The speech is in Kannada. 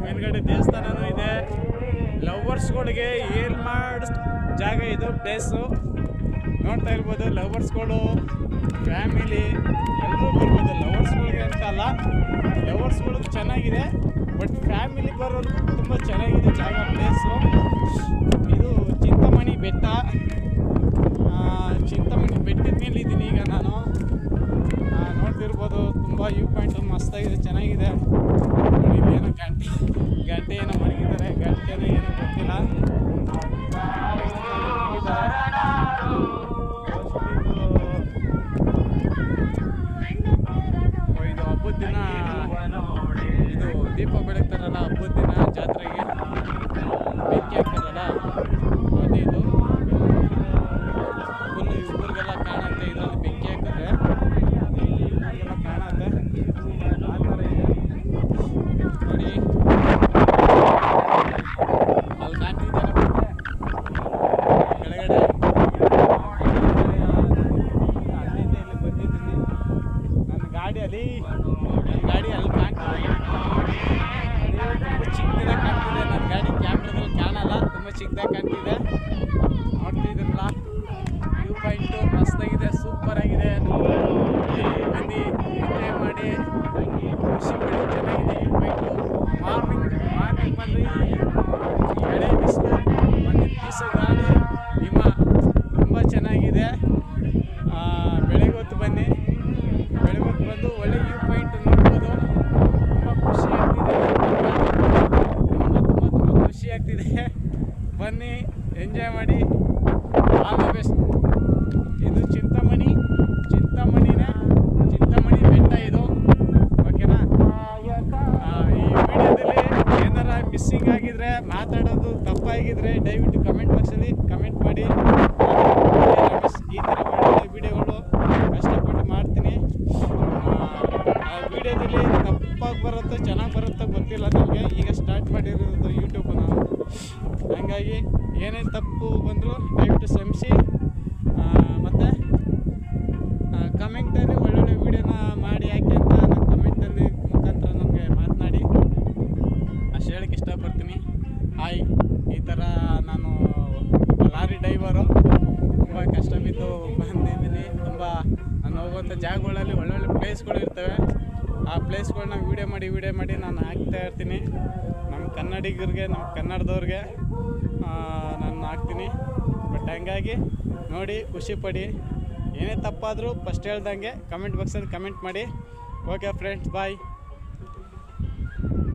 ಮೇಲ್ಗಡೆ ದೇವಸ್ಥಾನನೂ ಇದೆ. ಲವರ್ಸ್ಗಳಿಗೆ ಏನ್ ಜಾಗ ಇದು ಪ್ಲೇಸು ನೋಡ್ತಾ ಇರ್ಬೋದು. ಲವರ್ಸ್ಗಳು ಫ್ಯಾಮಿಲಿ ಎಲ್ಲರೂ ಬರ್ಬೋದು. ಲವರ್ಸ್ಗಳಿಗೆ ಅಂತ ಅಲ್ಲ, ಲವರ್ಸ್ಗಳಿಗೆ ಚೆನ್ನಾಗಿದೆ, ಬಟ್ ಫ್ಯಾಮಿಲಿ ಬರೋದು ತುಂಬ ಚೆನ್ನಾಗಿದೆ ಜಾಗ ಪ್ಲೇಸು. ಇದು ಚಿಂತಾಮಣಿ ಬೆಟ್ಟ. ಚಿಂತಾಮಣಿ ಬೆಟ್ಟದ ಮೇಲೆ ಇದ್ದೀನಿ ಈಗ ನಾನು. ನೋಡ್ತಿರ್ಬೋದು ತುಂಬ ವ್ಯೂ ಪಾಯಿಂಟು ಮಸ್ತಾಗಿದೆ, ಚೆನ್ನಾಗಿದೆ. ನೋಡಿ ಏನೋ ಗಂಟೆ ಏನೋ ಮಡಗಿದ್ದಾರೆ, ಗಂಟೆನೋ ಏನೋ ಗೊತ್ತಿಲ್ಲ. ಇದು ಹಬ್ಬದ ದಿನ, ಇದು ದೀಪ ಬೆಳಗ್ತಾರಲ್ಲ ಹಬ್ಬದ ದಿನ ಜಾತ್ರೆಗೆ ಬೆಂಕಿ ಹಾಕ್ತಾರಲ್ಲ ಅದೇ ಇದು. ಫುಲ್ ಇವ್ರಿಗೆಲ್ಲ ಕಾಣುತ್ತೆ ಇದರಲ್ಲಿ ಬೆಂಕಿ ಹಾಕಿದ್ರೆ ಇವ್ರಿಗೆಲ್ಲ ಕಾಣುತ್ತೆ. ಆ ಥರ ಇದೆ ನೋಡಿ, ಅಲ್ಲಿ ಕಾಣ್ತಿದ್ದಾರೆ ಕೆಳಗಡೆ. ಅಲ್ಲಿಂದ ಇಲ್ಲಿ ಬಂದಿದ್ದೀನಿ ನನ್ನ ಗಾಡಿ ಅಲ್ಲಿ ಕಾಣ್ತಿದೆ. ತುಂಬ ಚಿಕ್ಕದಾಗಿ ಕಾಣ್ತಿದೆ ನನ್ನ ಗಾಡಿ, ಕ್ಯಾಮ್ರಾದಲ್ಲಿ ಕಾಣಲ್ಲ, ತುಂಬ ಚಿಕ್ಕದಾಗಿ ಕಾಣ್ತಿದೆ. ನೋಡ್ತಿದ್ರಲ್ಲ ವ್ಯೂ ಪಾಯಿಂಟು ಮಸ್ತಾಗಿದೆ, ಸೂಪರ್ ಆಗಿದೆ. ಬನ್ನಿ ಎಂಜಾಯ್ ಮಾಡಿ, ಖುಷಿ ಪಡಿ, ಚೆನ್ನಾಗಿದೆ ವ್ಯೂ ಪಾಯಿಂಟು. ಮಾರ್ನಿಂಗ್ ಬಂದರೆ ಎಳೆ ಬಿಸಿಲು, ಒಂದು ದಿವಸ ಗಾಳಿ ಹಿಮ, ತುಂಬ ಚೆನ್ನಾಗಿದೆ. ಬೆಳಗ್ಗೆ ಹೊತ್ತು ಬನ್ನಿ, ಬೆಳಗ್ಗೆ ಹೊತ್ತು ಬಂದು ಒಳ್ಳೆ ವ್ಯೂ ಪಾಯಿಂಟ್ ನೋಡ್ಬೋದು. ತುಂಬ ಖುಷಿ ಆಗ್ತಿದೆ, ತುಂಬ ಖುಷಿ ಆಗ್ತಿದೆ. ಬನ್ನಿ ಎಂಜಾಯ್ ಮಾಡಿ, ಆಲ್ ದ ಬೆಸ್ಟ್. ಇದು ಚಿಂತಾಮಣಿ ಬೆಟ್ಟ ಇದು, ಓಕೆನಾ? ಈ ವಿಡಿಯೋದಲ್ಲಿ ಏನಾರ ಮಿಸ್ಸಿಂಗ್ ಆಗಿದ್ರೆ, ಮಾತಾಡೋದು ತಪ್ಪಾಗಿದ್ರೆ ದಯವಿಟ್ಟು ಕಮೆಂಟ್ ಬಾಕ್ಸಲ್ಲಿ ಕಮೆಂಟ್ ಮಾಡಿ. ಈ ಥರ ಒಳ್ಳೆ ವಿಡಿಯೋಗಳು ಕಷ್ಟಪಟ್ಟು ಮಾಡ್ತೀನಿ. ವಿಡಿಯೋದಲ್ಲಿ ತಪ್ಪಾಗಿ ಬರುತ್ತೋ ಚೆನ್ನಾಗಿ ಬರುತ್ತೋ ಗೊತ್ತಿಲ್ಲ ನನಗೆ, ಈಗ ಸ್ಟಾರ್ಟ್ ಮಾಡಿರೋದು ಯೂಟ್ಯೂಬ್ ನಾನು. ಹಾಗಾಗಿ ಏನೇ ತಪ್ಪು ಬಂದರೂ ದಯವಿಟ್ಟು ಕ್ಷಮಿಸಿ. ಮತ್ತು ಕಮೆಂಟಲ್ಲಿ ಒಳ್ಳೊಳ್ಳೆ ವೀಡಿಯೋನ ಮಾಡಿ ಯಾಕೆ ಅಂತ ನಾನು ಕಮೆಂಟಲ್ಲಿ ಮುಖಾಂತರ ನಮಗೆ ಮಾತನಾಡಿ ಅಷ್ಟು ಹೇಳಕ್ಕೆ ಇಷ್ಟಪಡ್ತೀನಿ. ಹಾಯ್, ಈ ಥರ ನಾನು ಲಾರಿ ಡ್ರೈವರು, ತುಂಬ ಕಷ್ಟ ಬಿದ್ದು ಬಂದಿದ್ದೀನಿ. ತುಂಬ ನಾನು ಹೋಗುವಂಥ ಜಾಗಗಳಲ್ಲಿ ಒಳ್ಳೊಳ್ಳೆ ಪ್ಲೇಸ್ಗಳು ಇರ್ತವೆ. ಆ ಪ್ಲೇಸ್ಗಳನ್ನ ವೀಡಿಯೋ ಮಾಡಿ ನಾನು ಹಾಕ್ತಾ ಇರ್ತೀನಿ. ನಮ್ಮ ಕನ್ನಡಿಗರಿಗೆ, ನಮ್ಮ ಕನ್ನಡದವ್ರಿಗೆ ನಾನು ಹಾಕ್ತೀನಿ. ಬಟ್ ಹಂಗಾಗಿ ನೋಡಿ ಖುಷಿ ಪಡಿ. ಏನೇ ತಪ್ಪಾದರೂ ಫಸ್ಟ್ ಹೇಳ್ದಂಗೆ ಕಮೆಂಟ್ ಬಾಕ್ಸಲ್ಲಿ ಕಮೆಂಟ್ ಮಾಡಿ. ಓಕೆ ಫ್ರೆಂಡ್ಸ್, ಬಾಯ್.